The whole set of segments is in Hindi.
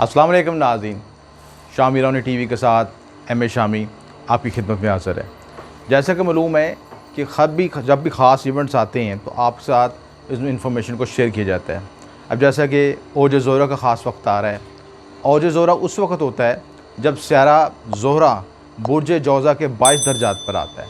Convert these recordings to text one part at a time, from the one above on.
अस्सलाम वालेकुम नाज़रीन, शामी ईरानी टीवी के साथ एम ए शामी आपकी खिदमत में हाज़िर है। जैसा कि मालूम है कि जब भी ख़ास इवेंट्स आते हैं तो आपके साथ इस इंफॉर्मेशन को शेयर किया जाता है। अब जैसा कि औज ज़ोहरा का ख़ास वक्त आ रहा है। औज ज़ोहरा उस वक्त होता है जब सारा ज़ोहरा बुर्ज जौज़ा के 22 दर्जात पर आता है।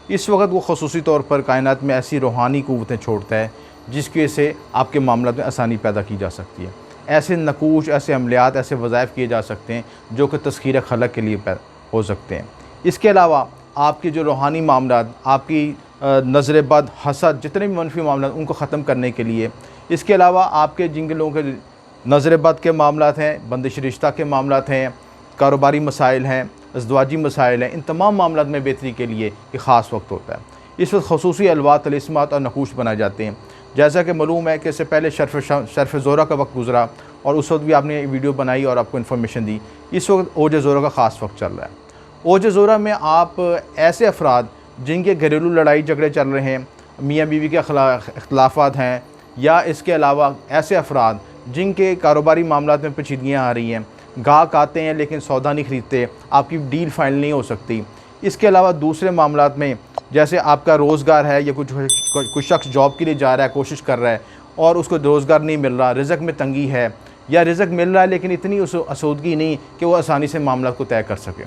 इस वक्त वो ख़ुसूसी तौर पर कायनात में ऐसी रूहानी क़ुव्वतें छोड़ता है जिसकी वजह से आपके मामला में आसानी पैदा की जा सकती है। ऐसे नकूश, ऐसे अमलियात, ऐसे वज़ाइफ़ किए जा सकते हैं जो कि तस्ख़ीर खलक के लिए हो सकते हैं। इसके अलावा आपके जो रूहानी मामलात, आपकी नज़र बद, हसद, जितने भी मनफी मामलात उनको ख़त्म करने के लिए, इसके अलावा आपके जिन लोगों के नज़र बद के मामलात हैं, बंदिश रिश्ता के मामलात हैं, कारोबारी मसाइल हैं, अज़दवाजी मसाइल हैं, इन तमाम मामलात में बेहतरी के लिए एक ख़ास वक्त होता है। इस वक्त ख़ुसूसी अलवात, तलिस्मात और नकूश बनाए जाते हैं। जैसा कि मालूम है कि इससे पहले शर्फ़ ज़ोहरा का वक्त गुज़रा और उस वक्त भी आपने वीडियो बनाई और आपको इन्फॉर्मेशन दी। इस वक्त औज ज़ोहरा का ख़ास वक्त चल रहा है। औज ज़ोहरा में आप ऐसे अफराद जिनके घरेलू लड़ाई झगड़े चल रहे हैं, मियाँ बीवी के इख्तलाफात हैं, या इसके अलावा ऐसे अफराद जिनके कारोबारी मामलात में पेचीदगियाँ आ रही हैं, गाहक आते हैं लेकिन सौदा नहीं ख़रीदते, आपकी डील फाइनल नहीं हो सकती। इसके अलावा दूसरे मामलात में जैसे आपका रोज़गार है या कुछ शख्स जॉब के लिए जा रहा है, कोशिश कर रहा है और उसको रोज़गार नहीं मिल रहा, रिज़्क़ में तंगी है, या रिज़्क़ मिल रहा है लेकिन इतनी उस आसूदगी नहीं कि वो आसानी से मामला को तय कर सके।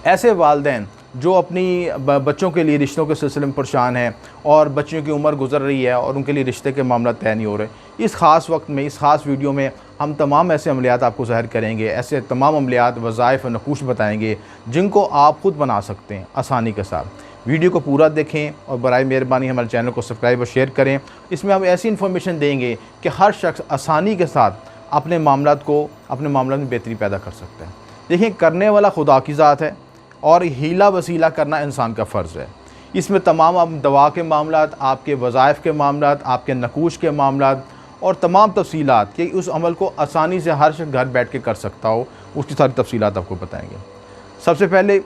ऐसे वालिदैन जो अपनी बच्चों के लिए रिश्तों के सिलसिले में परेशान हैं और बच्चियों की उम्र गुजर रही है और उनके लिए रिश्ते के मामला तय नहीं हो रहे, इस ख़ास वक्त में, इस ख़ास वीडियो में हम तमाम ऐसे अमलियात आपको ज़ाहिर करेंगे। ऐसे तमाम अमलियात, वज़ाइफ़ और नकूश बताएंगे जिनको आप ख़ुद बना सकते हैं आसानी के साथ। वीडियो को पूरा देखें और बराए मेहरबानी हमारे चैनल को सब्सक्राइब और शेयर करें। इसमें हम ऐसी इन्फॉर्मेशन देंगे कि हर शख्स आसानी के साथ अपने मामलात में बेहतरी पैदा कर सकता है। देखिए, करने वाला खुदा की ज़ात है और हीला वसीला करना इंसान का फ़र्ज़ है। इसमें तमाम आप दवा के मामलात, आपके वज़ाइफ़ के मामलात, आपके नकूश के मामलात और तमाम तफ़सीलात कि उस अमल को आसानी से हर शख्स घर बैठ के कर सकता हो, उसकी सारी तफ़सीलात आपको बताएंगे। सबसे पहले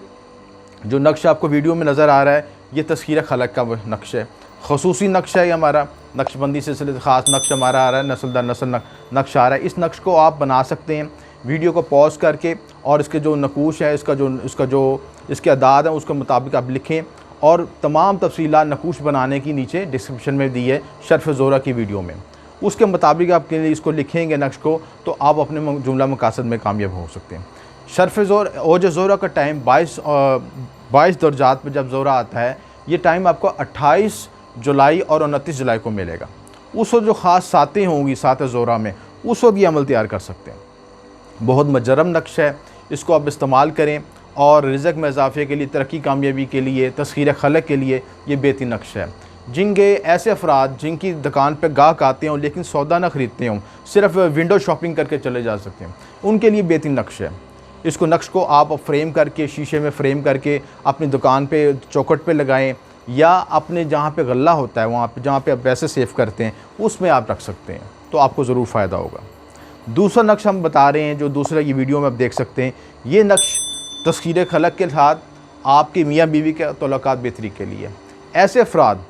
जो नक्शा आपको वीडियो में नज़र आ रहा है, ये तस्ख़ीर खलक का नक्शा है। ख़ुसूसी नक्शा है, ये हमारा नक्शबंदी सिलसिले ख़ास नक्शा हमारा आ रहा है, नस्ल दर नस्ल नक्शा आ रहा है। इस नक्श को आप बना सकते हैं वीडियो को पॉज करके, और इसके जो नकूश है, इसके अदाद हैं उसके मुताबिक आप लिखें। और तमाम तफसीलात नकूश बनाने की नीचे डिस्क्रिप्शन में दी है शर्फ़ ज़ोहरा की वीडियो में, उसके मुताबिक आपके लिए इसको लिखेंगे नक्श को, तो आप अपने जुमला मकासद में कामयाब हो सकते हैं। औज ज़ोहरा का टाइम 22 दर्जात पर जब ज़ोहरा आता है, ये टाइम आपको 28 जुलाई और 29 जुलाई को मिलेगा। उस वक्त जो ख़ास सातें होंगी सात ज़ोहरा में, उस वक्त ये अमल तैयार कर सकते हैं। बहुत मजरम नक्शा है, इसको आप इस्तेमाल करें और रिज़्क़ में इजाफ़े के लिए, तरक्की कामयाबी के लिए, तस्ख़ीर खलक के लिए ये बेहतरीन नक्शा है। जिनके ऐसे अफराद जिनकी दुकान पर गाहक आते हों लेकिन सौदा ना ख़रीदते हों, सिर्फ विंडो शॉपिंग करके चले जा सकते हैं, उनके लिए बेहतरीन नक्शा है। इसको नक्श को आप फ्रेम करके, शीशे में फ्रेम करके अपनी दुकान पे चौखट पे लगाएं, या अपने जहाँ पे गल्ला होता है वहाँ पे, जहाँ पे आप पैसे सेव करते हैं, उसमें आप रख सकते हैं, तो आपको ज़रूर फ़ायदा होगा। दूसरा नक्श हम बता रहे हैं, जो दूसरा ये वीडियो में आप देख सकते हैं, ये नक्श तस्ख़ीर खलक के साथ आपके मियाँ बीवी के तल्लुकात बेहतरी के लिए। ऐसे अफराद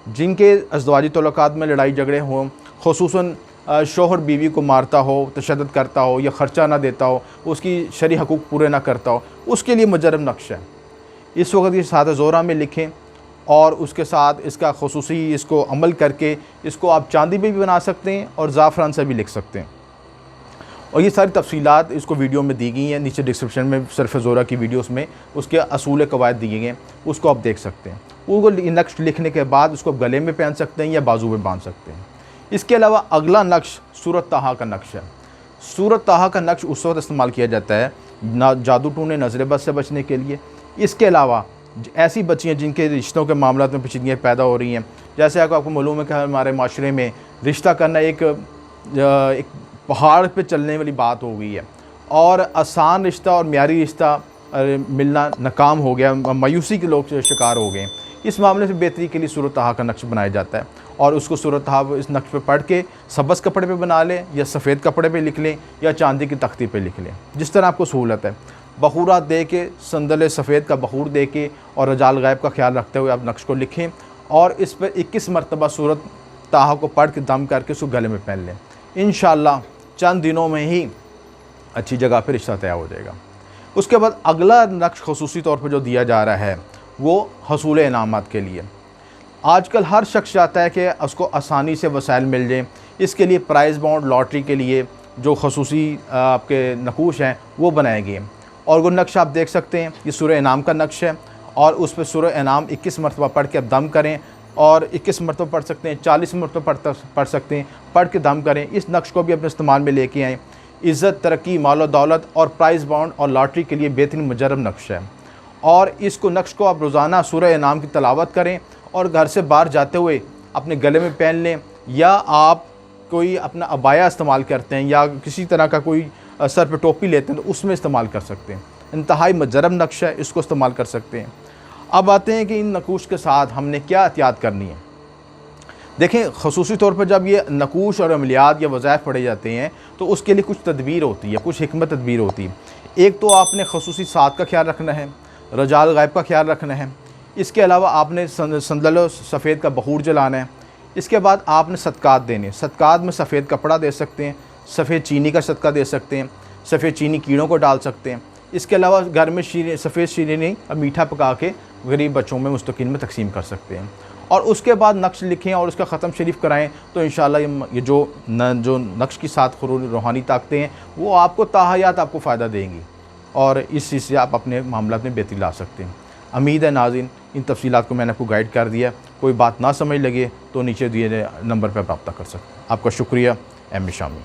जिनके अज़दवाजी तल्लुकात में लड़ाई झगड़े हों, ख़ुसूसन शोहर बीवी को मारता हो, तशद्दुद करता हो, या ख़र्चा ना देता हो, उसकी शरई हकूक़ पूरे ना करता हो, उसके लिए मुजरम नक्शा है। इस वक्त ये सात ज़ोहरा में लिखें और उसके साथ इसका ख़ुसूसी इसको अमल करके इसको आप चांदी पे भी बना सकते हैं और ज़ाफ़रान से भी लिख सकते हैं। और ये सारी तफ़सीलात इसको वीडियो में दी गई हैं, नीचे डिस्क्रिप्शन में शर्फ़ ज़ोहरा की वीडियोस में उसके असूल कवायद दिए गए हैं, उसको आप देख सकते हैं। वो नक्श लिखने के बाद उसको गले में पहन सकते हैं या बाजू में बांध सकते हैं। इसके अलावा अगला नक्श सूरत ताहा का नक्श है। सूरत ताहा का नक्श उस वक्त इस्तेमाल किया जाता है जादू टूने, नज़र बद से बचने के लिए। इसके अलावा ऐसी बच्चियाँ जिनके रिश्तों के मामलों में पेचीदगियाँ पैदा हो रही हैं, जैसे आपको मालूम है कि हमारे माशरे में रिश्ता करना एक पहाड़ पे चलने वाली बात हो गई है, और आसान रिश्ता और म्यारी रिश्ता मिलना नाकाम हो गया, मायूसी के लोग शिकार हो गए। इस मामले से बेहतरी के लिए सूरत ताहा का नक्श बनाया जाता है, और उसको सूरत ताहा इस नक्श पे पढ़ के सबस कपड़े पे बना लें, या सफ़ेद कपड़े पे लिख लें, या चांदी की तख्ती पे लिख लें, जिस तरह आपको सहूलत है। बखूरात दे के, संदल सफ़ेद का बखूर दे के और रजाल गायब का ख्याल रखते हुए आप नक्श को लिखें, और इस पर 21 मरतबा सूरत ताहा को पढ़ के दम करके उसको गले में पहन लें। इंशाअल्लाह चंद दिनों में ही अच्छी जगह पर रिश्ता तय हो जाएगा। उसके बाद अगला नक्श खसूसी तौर पर जो दिया जा रहा है वो हसूल इनामात के लिए। आजकल हर शख्स चाहता है कि उसको आसानी से वसाइल मिल जाए। इसके लिए प्राइज़ बॉन्ड लॉटरी के लिए जो खसूसी आपके नकूश हैं वो बनाए गए हैं। और वो नक्श आप देख सकते हैं, ये सूरह इनाम का नक्श है और उस पर सूरह इनाम 21 मरतबा पढ़ के आप दम करें, और 21 मरतबा पढ़ सकते हैं, 40 मरतबा पढ़ सकते हैं, पढ़ के दम करें। इस नक्श को भी अपने इस्तेमाल में लेके आएँ। इज़्ज़त, तरक्की, मालो दौलत और प्राइज़ बॉन्ड और लॉटरी के लिए बेहतरीन मुजरब नक्श है। और इसको नक्श को आप रोज़ाना सूरह इनाम की तलावत करें और घर से बाहर जाते हुए अपने गले में पहन लें, या आप कोई अपना अबाया इस्तेमाल करते हैं या किसी तरह का कोई सर पे टोपी लेते हैं तो उसमें इस्तेमाल कर सकते हैं। इंतहाई मुजरब नक्श है, इसको इस्तेमाल कर सकते हैं। अब आते हैं कि इन नकूश के साथ हमने क्या एहतियात करनी है। देखें, ख़ुसूसी तौर पर जब ये नकूश और अमलियात या वज़ाइफ पढ़े जाते हैं तो उसके लिए कुछ तदबीर होती है, कुछ हिकमत तदबीर होती है। एक तो आपने ख़ुसूसी साथ का ख्याल रखना है, रजाल गायब का ख्याल रखना है। इसके अलावा आपने संदलो सफ़ेद का बखूर जलाना है। इसके बाद आपने सदक़ात देने। सदक़ात में सफ़ेद कपड़ा दे सकते हैं, सफ़ेद चीनी का सदका दे सकते हैं, सफ़ेद चीनी कीड़ों को डाल सकते हैं। इसके अलावा घर में सफ़ेद शीरीनी और मीठा पका के गरीब बच्चों में मुस्तकीन में तकसीम कर सकते हैं। और उसके बाद नक्श लिखें और उसका ख़त्म शरीफ कराएं तो इंशाअल्लाह ये जो नक्श की साथ रूहानी ताकतें हैं वो आपको ताहयात आपको फ़ायदा देंगी और इस चीज़ से आप अपने मामला में बेहतरी ला सकते हैं। उम्मीद है नाज़रीन इन तफसीलात को मैंने आपको गाइड कर दिया। कोई बात ना समझ लगे तो नीचे दिए नंबर पर रब्ता कर सकते हैं। आपका शुक्रिया। एम शामी।